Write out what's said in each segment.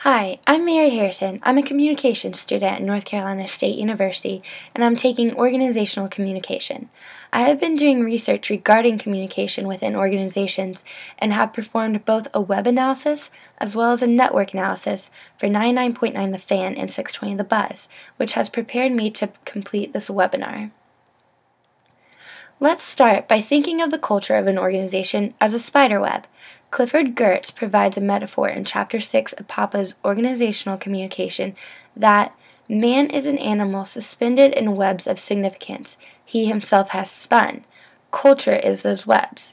Hi, I'm Mary Harrison. I'm a communications student at North Carolina State University, and I'm taking organizational communication. I have been doing research regarding communication within organizations and have performed both a web analysis as well as a network analysis for 99.9 The Fan and 620 The Buzz, which has prepared me to complete this webinar. Let's start by thinking of the culture of an organization as a spider web. Clifford Geertz provides a metaphor in Chapter 6 of Papa's Organizational Communication that man is an animal suspended in webs of significance he himself has spun. Culture is those webs.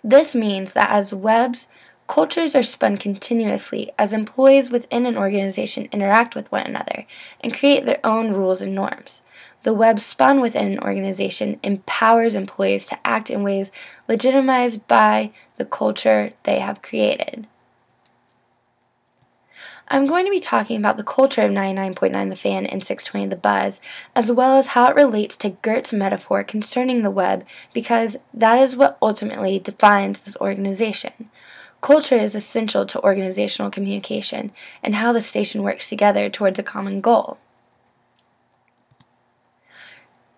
This means that as webs, cultures are spun continuously as employees within an organization interact with one another and create their own rules and norms. The web spun within an organization empowers employees to act in ways legitimized by the culture they have created. I'm going to be talking about the culture of 99.9 The Fan and 620 The Buzz, as well as how it relates to Geertz's metaphor concerning the web, because that is what ultimately defines this organization. Culture is essential to organizational communication and how the station works together towards a common goal.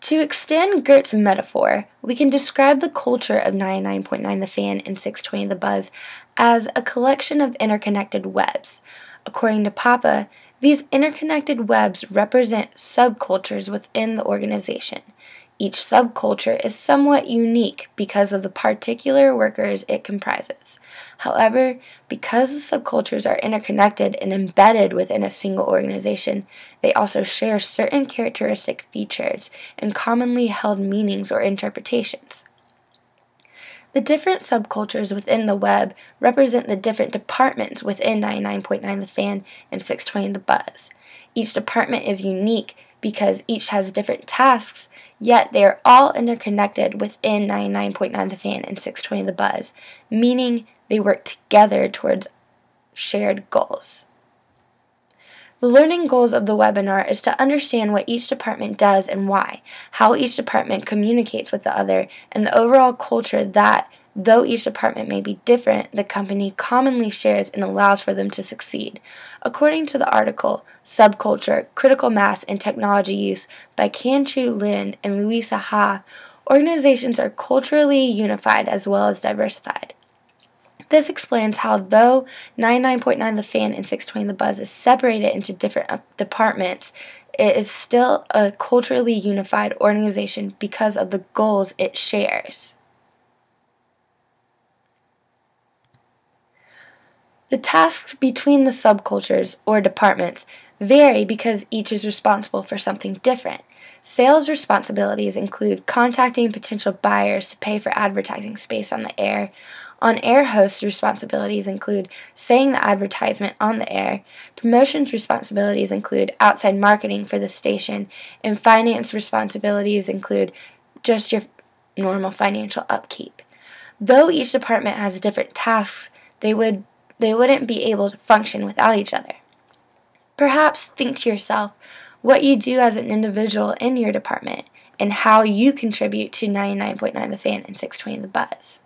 To extend Geertz's metaphor, we can describe the culture of 99.9 The Fan and 620 The Buzz as a collection of interconnected webs. According to Papa, these interconnected webs represent subcultures within the organization. Each subculture is somewhat unique because of the particular workers it comprises. However, because the subcultures are interconnected and embedded within a single organization, they also share certain characteristic features and commonly held meanings or interpretations. The different subcultures within the web represent the different departments within 99.9 The Fan and 620 The Buzz. Each department is unique because each has different tasks, yet they are all interconnected within 99.9 The Fan and 620 The Buzz, meaning they work together towards shared goals. The learning goals of the webinar is to understand what each department does and why, how each department communicates with the other, and the overall culture that, though each department may be different, the company commonly shares and allows for them to succeed. According to the article, Subculture, Critical Mass and Technology Use by Kan-Chu Lin and Louisa Ha, organizations are culturally unified as well as diversified. This explains how, though 99.9 The Fan and 620 The Buzz is separated into different departments, it is still a culturally unified organization because of the goals it shares. The tasks between the subcultures, or departments, vary because each is responsible for something different. Sales responsibilities include contacting potential buyers to pay for advertising space on the air. On-air hosts' responsibilities include saying the advertisement on the air. Promotions responsibilities include outside marketing for the station. And finance responsibilities include just your normal financial upkeep. Though each department has different tasks, they wouldn't be able to function without each other. Perhaps think to yourself what you do as an individual in your department and how you contribute to 99.9 The Fan and 620 The Buzz.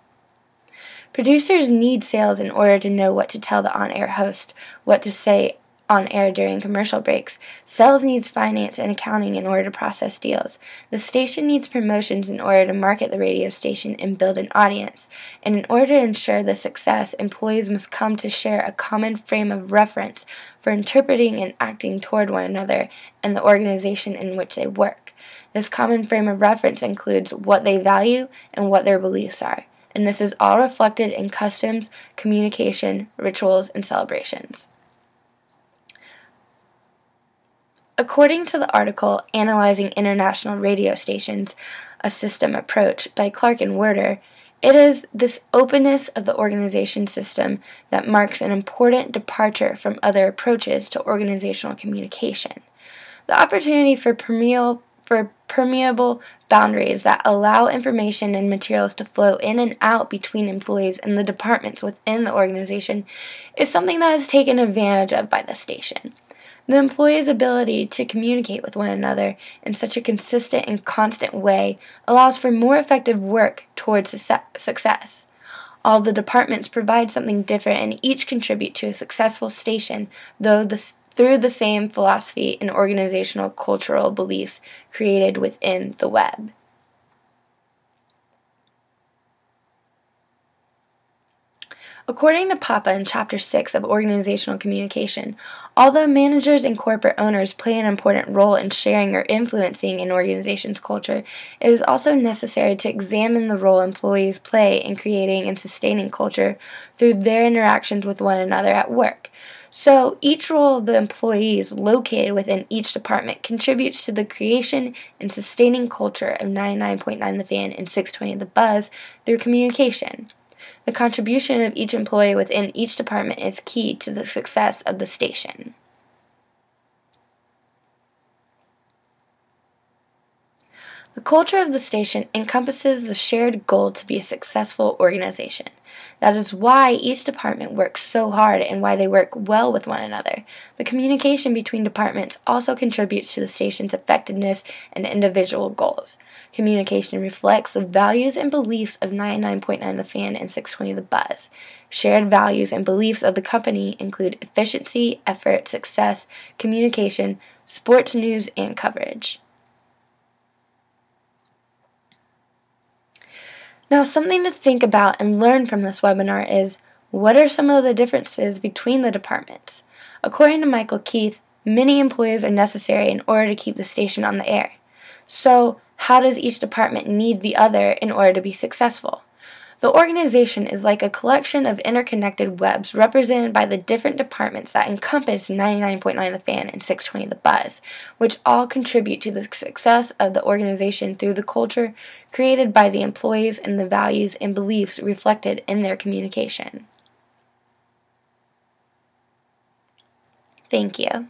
Producers need sales in order to know what to tell the on-air host, what to say on air during commercial breaks. Sales needs finance and accounting in order to process deals. The station needs promotions in order to market the radio station and build an audience. And in order to ensure the success, employees must come to share a common frame of reference for interpreting and acting toward one another and the organization in which they work. This common frame of reference includes what they value and what their beliefs are. And this is all reflected in customs, communication, rituals, and celebrations. According to the article Analyzing International Radio Stations, A System Approach by Clark and Werder, it is this openness of the organization system that marks an important departure from other approaches to organizational communication. The opportunity for permeable boundaries that allow information and materials to flow in and out between employees and the departments within the organization is something that is taken advantage of by the station. The employee's ability to communicate with one another in such a consistent and constant way allows for more effective work towards success. All the departments provide something different and each contribute to a successful station, through the same philosophy and organizational cultural beliefs created within the web. According to Papa in Chapter 6 of Organizational Communication, although managers and corporate owners play an important role in sharing or influencing an organization's culture, it is also necessary to examine the role employees play in creating and sustaining culture through their interactions with one another at work. So, each role of the employees located within each department contributes to the creation and sustaining culture of 99.9 The Fan and 620 The Buzz through communication. The contribution of each employee within each department is key to the success of the station. The culture of the station encompasses the shared goal to be a successful organization. That is why each department works so hard and why they work well with one another. The communication between departments also contributes to the station's effectiveness and individual goals. Communication reflects the values and beliefs of 99.9 The Fan and 620 The Buzz. Shared values and beliefs of the company include efficiency, effort, success, communication, sports news, and coverage. Now, something to think about and learn from this webinar is, what are some of the differences between the departments? According to Michael Keith, many employees are necessary in order to keep the station on the air. So, how does each department need the other in order to be successful? The organization is like a collection of interconnected webs represented by the different departments that encompass 99.9 The Fan and 620 The Buzz, which all contribute to the success of the organization through the culture created by the employees and the values and beliefs reflected in their communication. Thank you.